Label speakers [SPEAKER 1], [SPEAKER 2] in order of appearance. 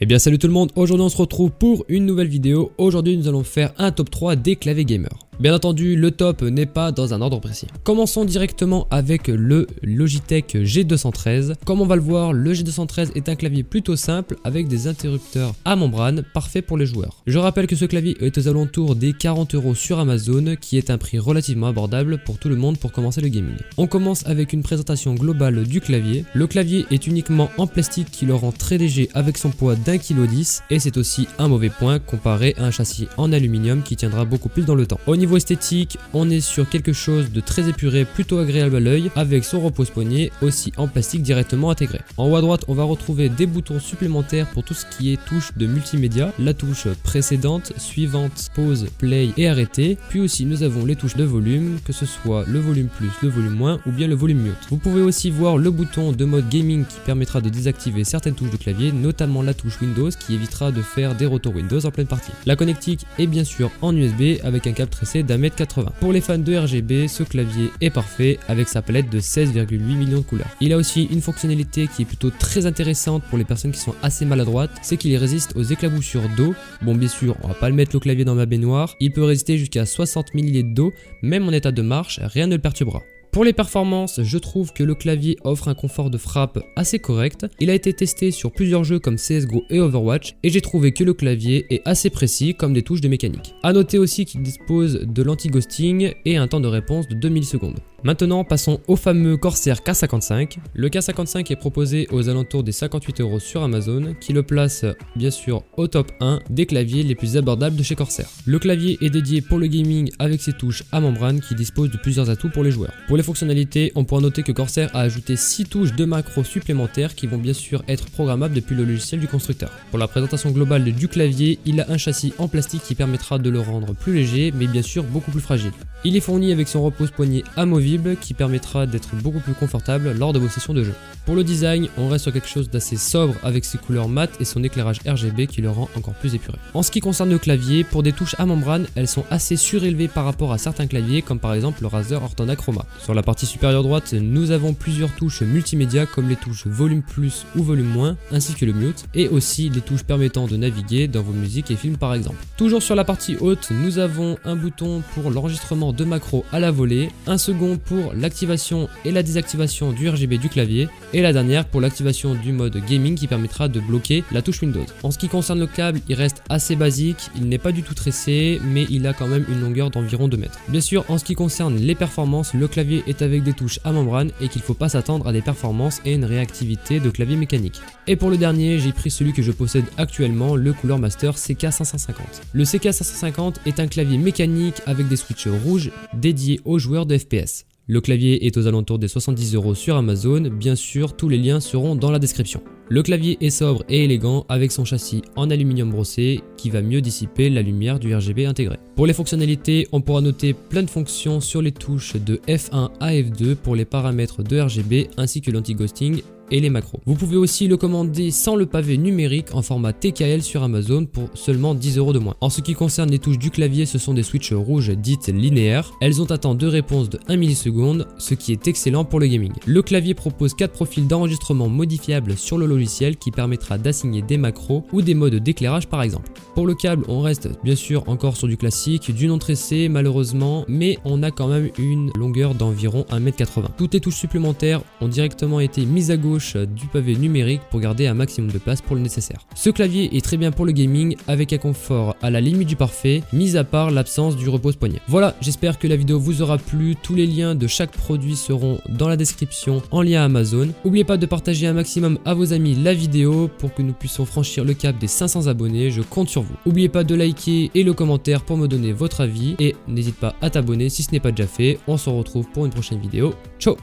[SPEAKER 1] Eh bien salut tout le monde, aujourd'hui on se retrouve pour une nouvelle vidéo. Aujourd'hui nous allons faire un top 3 des claviers gamer. Bien entendu, le top n'est pas dans un ordre précis. Commençons directement avec le Logitech G213. Comme on va le voir, le G213 est un clavier plutôt simple avec des interrupteurs à membrane, parfait pour les joueurs. Je rappelle que ce clavier est aux alentours des 40 € sur Amazon, qui est un prix relativement abordable pour tout le monde pour commencer le gaming. On commence avec une présentation globale du clavier. Le clavier est uniquement en plastique qui le rend très léger avec son poids d'1,10 kg et c'est aussi un mauvais point comparé à un châssis en aluminium qui tiendra beaucoup plus dans le temps. Au niveau esthétique, on est sur quelque chose de très épuré, plutôt agréable à l'œil, avec son repose-poignet aussi en plastique directement intégré. En haut à droite, on va retrouver des boutons supplémentaires pour tout ce qui est touche de multimédia, la touche précédente, suivante, pause, play et arrêter. Puis aussi nous avons les touches de volume, que ce soit le volume plus, le volume moins ou bien le volume mute. Vous pouvez aussi voir le bouton de mode gaming qui permettra de désactiver certaines touches de clavier, notamment la touche Windows qui évitera de faire des retours Windows en pleine partie. La connectique est bien sûr en USB avec un câble tressé d'1,80 m. Pour les fans de RGB, ce clavier est parfait avec sa palette de 16,8 millions de couleurs. Il a aussi une fonctionnalité qui est plutôt très intéressante pour les personnes qui sont assez maladroites, c'est qu'il résiste aux éclaboussures d'eau. Bon, bien sûr, on va pas le mettre le clavier dans ma baignoire, il peut résister jusqu'à 60 ml d'eau, même en état de marche, rien ne le perturbera. Pour les performances, je trouve que le clavier offre un confort de frappe assez correct. Il a été testé sur plusieurs jeux comme CSGO et Overwatch et j'ai trouvé que le clavier est assez précis comme des touches de mécanique. A noter aussi qu'il dispose de l'anti-ghosting et un temps de réponse de 2 millisecondes. Maintenant, passons au fameux Corsair K55. Le K55 est proposé aux alentours des 58 € sur Amazon, qui le place bien sûr au top 1 des claviers les plus abordables de chez Corsair. Le clavier est dédié pour le gaming avec ses touches à membrane qui disposent de plusieurs atouts pour les joueurs. Pour les fonctionnalités, on pourra noter que Corsair a ajouté 6 touches de macro supplémentaires qui vont bien sûr être programmables depuis le logiciel du constructeur. Pour la présentation globale du clavier, il a un châssis en plastique qui permettra de le rendre plus léger mais bien sûr beaucoup plus fragile. Il est fourni avec son repose-poignet amovible qui permettra d'être beaucoup plus confortable lors de vos sessions de jeu. Pour le design, on reste sur quelque chose d'assez sobre avec ses couleurs mat et son éclairage RGB qui le rend encore plus épuré. En ce qui concerne le clavier, pour des touches à membrane, elles sont assez surélevées par rapport à certains claviers comme par exemple le Razer Ortona Chroma. Sur la partie supérieure droite, nous avons plusieurs touches multimédia comme les touches volume plus ou volume moins ainsi que le mute et aussi les touches permettant de naviguer dans vos musiques et films par exemple. Toujours sur la partie haute, nous avons un bouton pour l'enregistrement de macros à la volée, un second pour l'activation et la désactivation du RGB du clavier et la dernière pour l'activation du mode gaming qui permettra de bloquer la touche Windows. En ce qui concerne le câble, il reste assez basique, il n'est pas du tout tressé mais il a quand même une longueur d'environ 2 mètres. Bien sûr, en ce qui concerne les performances, le clavier est avec des touches à membrane et qu'il ne faut pas s'attendre à des performances et une réactivité de clavier mécanique. Et pour le dernier, j'ai pris celui que je possède actuellement, le Cooler Master CK550. Le CK550 est un clavier mécanique avec des switches rouges dédiés aux joueurs de FPS. Le clavier est aux alentours des 70 € sur Amazon, bien sûr tous les liens seront dans la description. Le clavier est sobre et élégant avec son châssis en aluminium brossé qui va mieux dissiper la lumière du RGB intégré. Pour les fonctionnalités, on pourra noter plein de fonctions sur les touches de F1 à F2 pour les paramètres de RGB ainsi que l'anti-ghosting et les macros. Vous pouvez aussi le commander sans le pavé numérique en format TKL sur Amazon pour seulement 10 € de moins. En ce qui concerne les touches du clavier, ce sont des switches rouges dites linéaires. Elles ont un temps de réponse de 1 milliseconde, ce qui est excellent pour le gaming. Le clavier propose 4 profils d'enregistrement modifiables sur le logiciel qui permettra d'assigner des macros ou des modes d'éclairage par exemple. Pour le câble, on reste bien sûr encore sur du classique, du non tressé malheureusement, mais on a quand même une longueur d'environ 1,80 m. Toutes les touches supplémentaires ont directement été mises à gauche du pavé numérique pour garder un maximum de place pour le nécessaire. Ce clavier est très bien pour le gaming avec un confort à la limite du parfait, mis à part l'absence du repose-poignet. Voilà, j'espère que la vidéo vous aura plu. Tous les liens de chaque produit seront dans la description en lien Amazon. N'oubliez pas de partager un maximum à vos amis la vidéo pour que nous puissions franchir le cap des 500 abonnés, je compte sur vous. N'oubliez pas de liker et le commentaire pour me donner votre avis et n'hésite pas à t'abonner si ce n'est pas déjà fait. On se retrouve pour une prochaine vidéo. Ciao!